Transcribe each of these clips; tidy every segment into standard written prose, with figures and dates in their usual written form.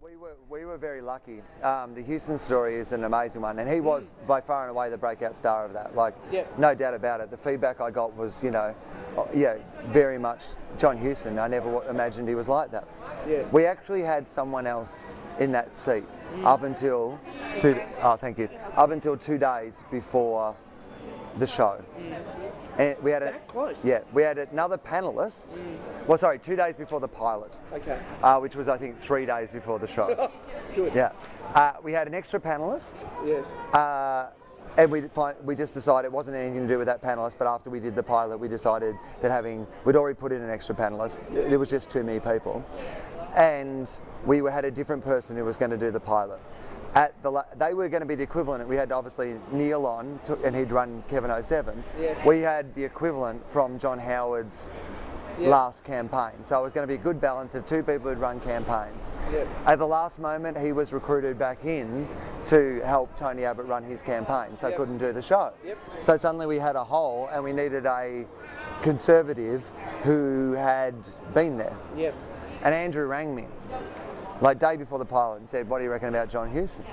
We were very lucky. The Houston story is an amazing one, and he was by far and away the breakout star of that. Like, no doubt about it. The feedback I got was, very much John Houston. I never imagined he was like that. Yeah. We actually had someone else in that seat up until thank you. Up until 2 days before the show. And we had that close? Yeah, we had another panellist. Well, sorry, 2 days before the pilot. Okay. Which was, I think, 3 days before the show. Good. Yeah. We had an extra panellist. Yes. And we just decided it wasn't anything to do with that panellist, but after we did the pilot, we decided that we'd already put in an extra panellist. There was just too many people. And we had a different person who was going to do the pilot. They were going to be the equivalent. We had obviously Neil on, and he'd run Kevin 07. Yes. We had the equivalent from John Howard's last campaign. So it was going to be a good balance of two people who'd run campaigns. Yep. At the last moment, he was recruited back in to help Tony Abbott run his campaign, so couldn't do the show. Yep. So suddenly we had a hole, and we needed a Conservative who had been there. Yep. And Andrew rang me, like day before the pilot, and said, "What do you reckon about John Houston?"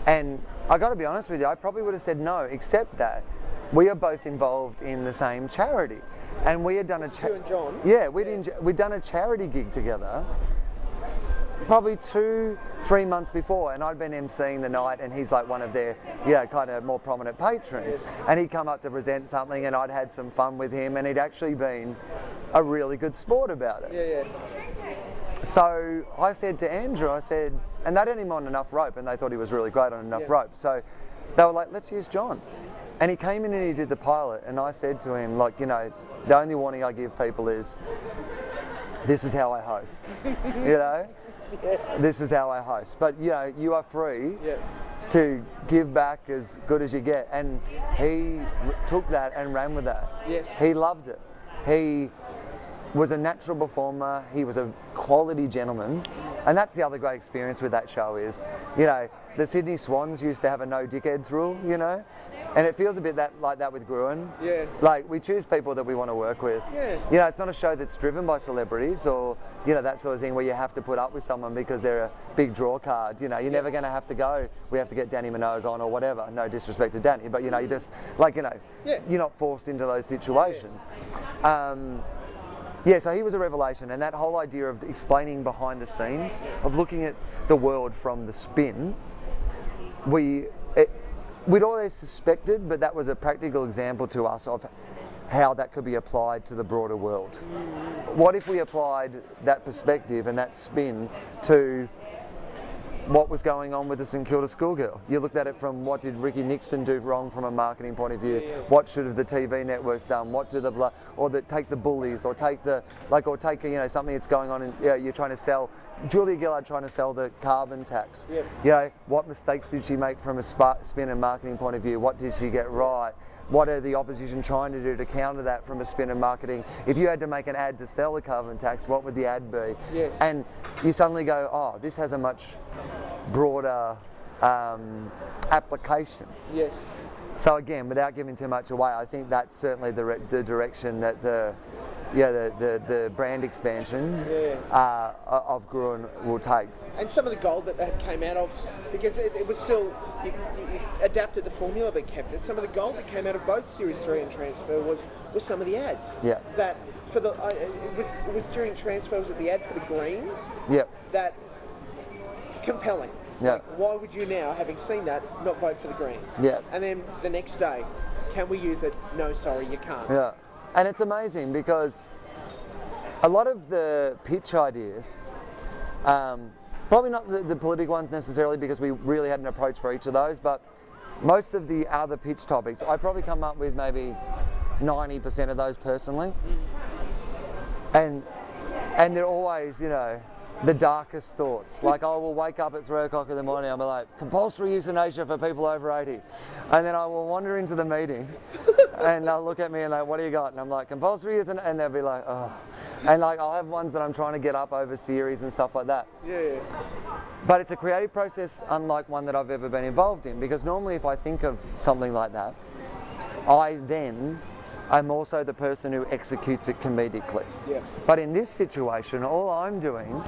And I got to be honest with you, I probably would have said no, except that we are both involved in the same charity, and we had done you and John? Yeah, we'd done a charity gig together, probably 2-3 months before, and I'd been emceeing the night, and he's like one of their kind of more prominent patrons. Yes. And he'd come up to present something, and I'd had some fun with him, and he'd actually been a really good sport about it. Yeah. So I said to Andrew, and they'd had him on enough rope, and they thought he was really great on enough rope. So they were like, "Let's use John." And he came in and he did the pilot, and I said to him, like, the only warning I give people is, this is how I host, This is how I host. But, you are free to give back as good as you get. And he took that and ran with that. Yes. He loved it. He was a natural performer. He was a quality gentleman. And that's the other great experience with that show is, the Sydney Swans used to have a no dickheads rule, and it feels a bit like that with Gruen. Yeah. Like, we choose people that we want to work with. Yeah. It's not a show that's driven by celebrities or, that sort of thing where you have to put up with someone because they're a big draw card. You're never going to have to go, we have to get Danny Minogue on or whatever. No disrespect to Danny, but, you just, you're not forced into those situations. So he was a revelation, and that whole idea of explaining behind the scenes, of looking at the world from the spin, we'd always suspected, but that was a practical example to us of how that could be applied to the broader world. What if we applied that perspective and that spin to what was going on with the St Kilda schoolgirl? You looked at it from what did Ricky Nixon do wrong from a marketing point of view? What should have the TV networks done? What do take the bullies, or take something that's going on, and you're trying to sell. Julia Gillard trying to sell the carbon tax. What mistakes did she make from a spin and marketing point of view? What did she get right? What are the opposition trying to do to counter that from a spin and marketing? If you had to make an ad to sell the carbon tax, what would the ad be? Yes. And you suddenly go, oh, this has a much broader application. Yes. So again, without giving too much away, I think that's certainly the direction that the brand expansion of Gruen will take. And some of the gold that came out of, because it was still, you adapted the formula but kept it. Some of the gold that came out of both Series 3 and Transfer was some of the ads. Yeah. That for the it was during Transfer, was it the ad for the Greens? Yeah. That compelling. Yeah. Like, why would you now, having seen that, not vote for the Greens? Yeah. And then the next day, can we use it? No, sorry, you can't. Yeah. And it's amazing because a lot of the pitch ideas, probably not the political ones necessarily, because we really had an approach for each of those, but most of the other pitch topics, I probably come up with maybe 90% of those personally. And they're always, the darkest thoughts. Like, I will wake up at 3 o'clock in the morning, I'll be like, compulsory euthanasia for people over 80. And then I will wander into the meeting and they'll look at me and like, what do you got? And I'm like, compulsory euthanasia, and they'll be like, oh. And like, I'll have ones that I'm trying to get up over series and stuff like that. Yeah. But it's a creative process unlike one that I've ever been involved in, because normally if I think of something like that, I'm also the person who executes it comedically. Yeah. But in this situation, all I'm doing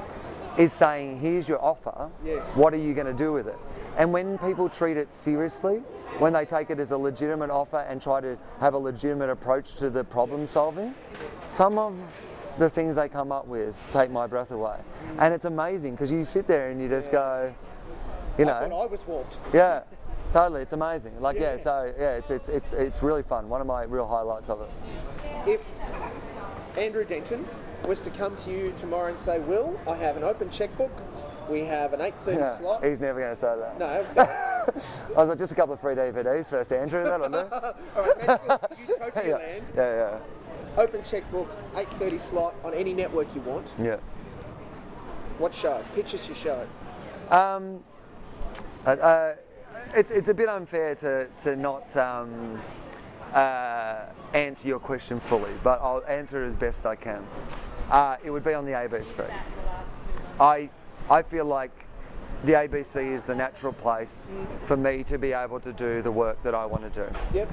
is saying, here's your offer, Yes. what are you going to do with it? And when people treat it seriously, when they take it as a legitimate offer and try to have a legitimate approach to the problem solving, some of the things they come up with take my breath away. And it's amazing because you sit there and you just go, you know. I thought I was warped. Yeah, totally, it's amazing. Like, Yeah. it's really fun. One of my real highlights of it. If Andrew Denton was to come to you tomorrow and say, Will, I have an open checkbook, we have an 8:30 slot. He's never going to say that. No. I was like, just a couple of free DVDs first, Andrew, that'll do. All right, magical utopia land. Yeah. Open checkbook, 8:30 slot on any network you want. Yeah. What show? Pitch us your show. It's a bit unfair to not answer your question fully, but I'll answer it as best I can. It would be on the ABC. I feel like the ABC is the natural place for me to be able to do the work that I want to do. Yep.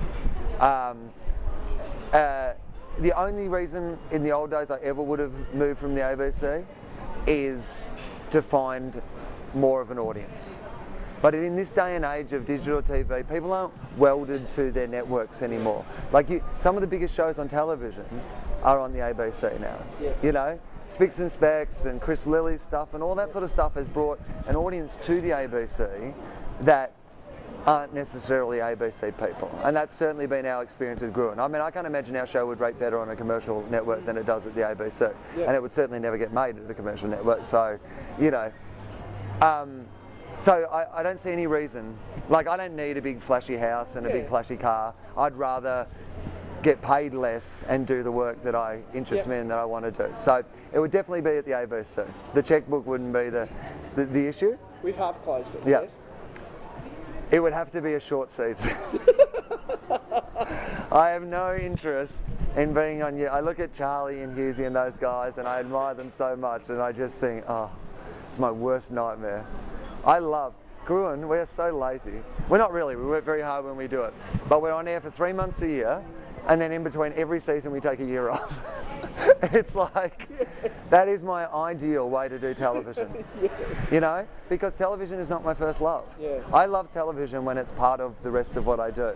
The only reason in the old days I ever would have moved from the ABC is to find more of an audience. But in this day and age of digital TV, people aren't welded to their networks anymore. Like some of the biggest shows on television are on the ABC now. Yeah. You know, Spicks and Specks and Chris Lilly's stuff and all that sort of stuff has brought an audience to the ABC that aren't necessarily ABC people. And that's certainly been our experience with Gruen. I mean, I can't imagine our show would rate better on a commercial network than it does at the ABC. Yeah. And it would certainly never get made at a commercial network. So, you know, so I don't see any reason. Like, I don't need a big flashy house and a big flashy car. I'd rather get paid less and do the work that interests me and that I want to do. So it would definitely be at the ABC. The checkbook wouldn't be the issue. We've half closed it. Yeah. Yes? It would have to be a short season. I have no interest in being on you. I look at Charlie and Hughesy and those guys and I admire them so much and I just think, oh, it's my worst nightmare. I love Gruen, we're so lazy. We're not really, we work very hard when we do it. But we're on air for 3 months a year and then in between every season we take a year off. It's like, that is my ideal way to do television. You know, because television is not my first love. Yeah. I love television when it's part of the rest of what I do.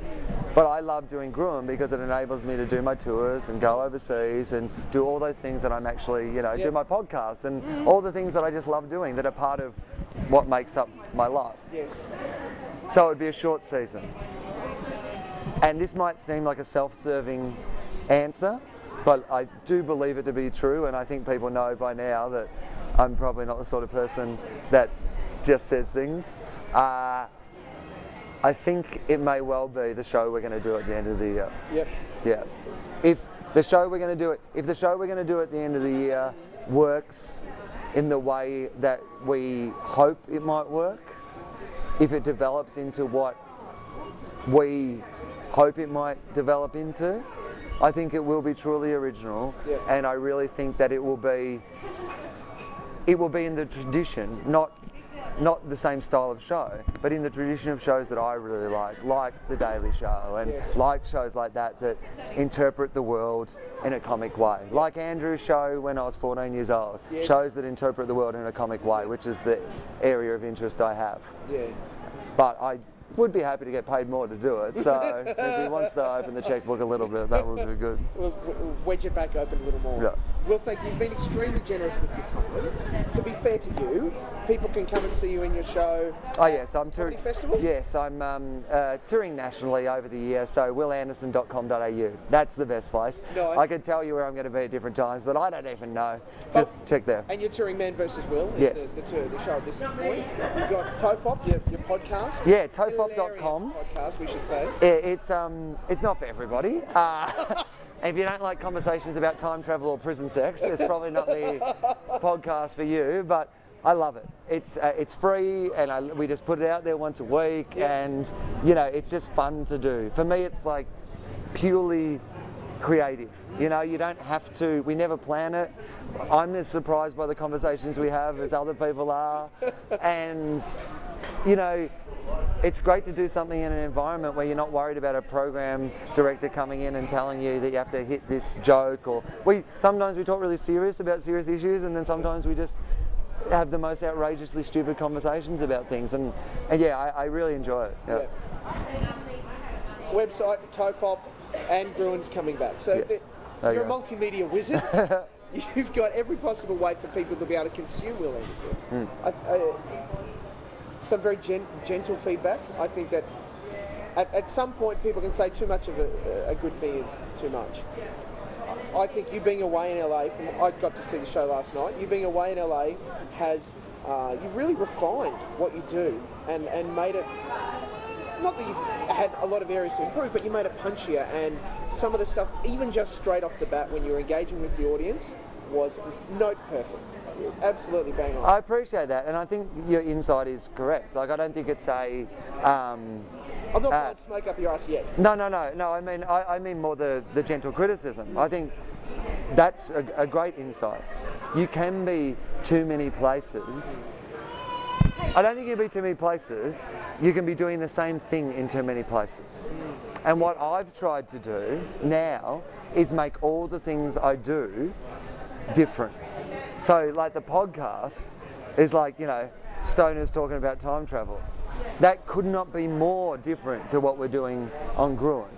But I love doing Gruen because it enables me to do my tours and go overseas and do all those things that I'm actually, you know, do my podcasts and all the things that I just love doing that are part of what makes up my life. Yes. So it would be a short season. And this might seem like a self-serving answer, but I do believe it to be true, and I think people know by now that I'm probably not the sort of person that just says things. I think it may well be the show we're going to do at the end of the year. Yep. Yeah. If the show we're going to do at the end of the year works in the way that we hope it might work, if it develops into what we hope it might develop into, I think it will be truly original, and I really think that it will be in the tradition, not the same style of show, but in the tradition of shows that I really like The Daily Show, and like shows like that interpret the world in a comic way. Like Andrew's show when I was 14 years old, shows that interpret the world in a comic way, which is the area of interest I have. Yeah. But I would be happy to get paid more to do it, so if he wants to open the checkbook a little bit, that would be good. We'll wedge it back open a little more. Yeah. Well, thank you. You've been extremely generous with your time. To be fair to you, people can come and see you in your show. Oh yes, I'm touring. Festivals? Yes, I'm touring nationally over the year. So wilanderson.com.au. That's the best place. Nice. I could tell you where I'm going to be at different times, but I don't even know. Just check there. And you're touring Man vs. Will. Yes. The show at this point. You've got TOFOP, your podcast. Yeah, TOFOP.com. Podcast, we should say. It's not for everybody. If you don't like conversations about time travel or prison sex, it's probably not the podcast for you, but I love it. It's free, and we just put it out there once a week, and you know, it's just fun to do. For me, it's like purely creative. You know, you don't have to, we never plan it. I'm as surprised by the conversations we have as other people are, and you know, it's great to do something in an environment where you're not worried about a program director coming in and telling you that you have to hit this joke, or sometimes we talk really serious about serious issues, and then sometimes we just have the most outrageously stupid conversations about things, and yeah, I really enjoy it. Yeah. Website, TOFOP, and Gruen's coming back. So Yes. you're a multimedia wizard. You've got every possible way for people to be able to consume Wil Anderson. Some very gentle feedback. I think that at some point people can say too much of a good thing is too much. I think you being away in LA, I got to see the show last night, you being away in LA has, you've really refined what you do and made it, not that you've had a lot of areas to improve, but you made it punchier, and some of the stuff, even just straight off the bat when you're engaging with the audience, was note perfect. Absolutely bang on. I appreciate that, and I think your insight is correct. Like, I don't think it's a... I'm not blowing smoke up your ass yet. No. I mean more the gentle criticism. I think that's a great insight. You can be too many places. I don't think you can be too many places. You can be doing the same thing in too many places. And what I've tried to do now is make all the things I do different. So, like, the podcast is like, you know, stoners talking about time travel. That could not be more different to what we're doing on Gruen.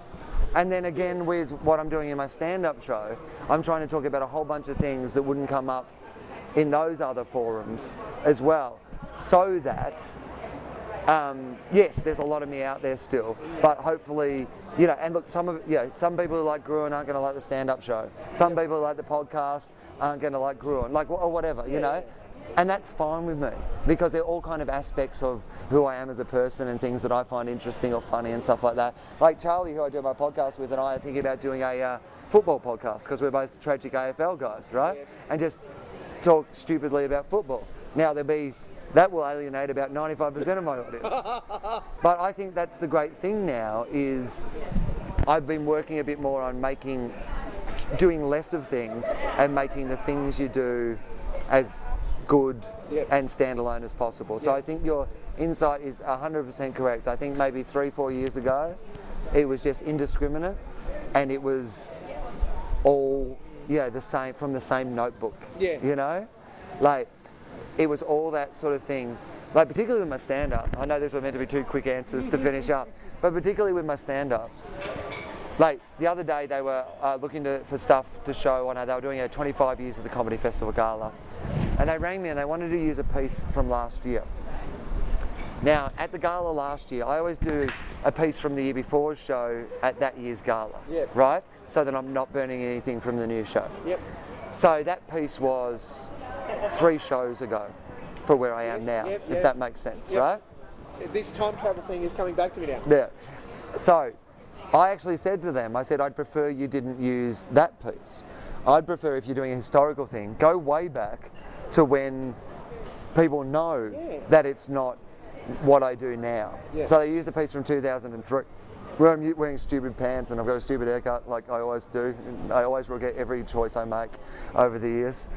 And then again, with what I'm doing in my stand-up show, I'm trying to talk about a whole bunch of things that wouldn't come up in those other forums as well. So that, yes, there's a lot of me out there still, but hopefully, you know, and look, some people who like Gruen aren't going to like the stand-up show. Some people who like the podcast aren't going to like Gruen, like, or whatever, you know. And that's fine with me, because they're all kind of aspects of who I am as a person and things that I find interesting or funny and stuff like that. Like Charlie, who I do my podcast with, and I are thinking about doing a football podcast, because we're both tragic AFL guys, right? Yes. And just talk stupidly about football. Now, that will alienate about 95% of my audience. But I think that's the great thing now, is I've been working a bit more on doing less of things and making the things you do as good and standalone as possible. So I think your insight is 100% correct. I think maybe 3-4 years ago it was just indiscriminate, and it was all the same, from the same notebook. You know, like, it was all that sort of thing. Like, particularly with my stand-up, I know these were meant to be 2 quick answers to finish up, but particularly with my stand-up, like, the other day they were looking for stuff to show on. They were doing 25 years of the Comedy Festival Gala, and they rang me and they wanted to use a piece from last year. Now, at the gala last year, I always do a piece from the year before's show at that year's gala, right? So that I'm not burning anything from the new show. So that piece was 3 shows ago for where I am now, if that makes sense, right? This time travel thing is coming back to me now. Yeah. So I actually said to them, I said, I'd prefer you didn't use that piece. I'd prefer, if you're doing a historical thing, go way back to when people know that it's not what I do now. So they used a piece from 2003 where I'm wearing stupid pants and I've got a stupid haircut, like I always do. And I always regret every choice I make over the years.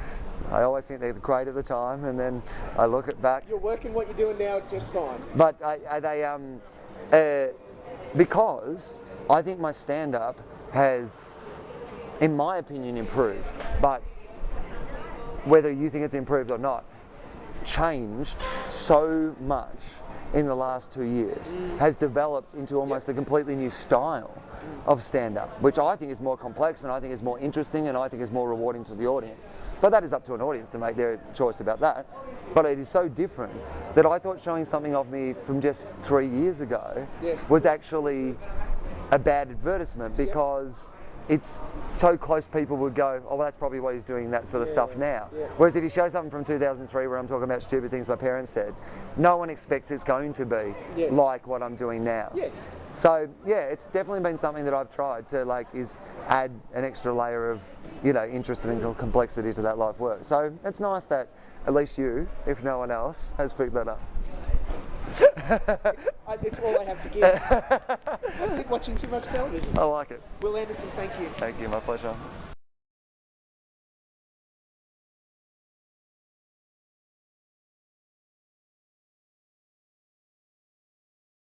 I always think they're great at the time, and then I look at back. You're working what you're doing now just fine. But because I think my stand-up has, in my opinion, improved, but whether you think it's improved or not, changed so much in the last 2 years, has developed into almost a completely new style of stand-up, which I think is more complex, and I think is more interesting, and I think is more rewarding to the audience. But that is up to an audience to make their choice about that. But it is so different that I thought showing something of me from just 3 years ago was actually a bad advertisement, because it's so close, people would go, oh, well, that's probably why he's doing that sort of stuff now. Whereas if you show something from 2003 where I'm talking about stupid things my parents said, no one expects it's going to be like what I'm doing now. So yeah, it's definitely been something that I've tried to, like, is add an extra layer of, you know, interest and complexity to that life work. So it's nice that at least you, if no one else, has picked that up. It's all I have to give. I sit watching too much television. I like it. Wil Anderson, thank you. Thank you, my pleasure.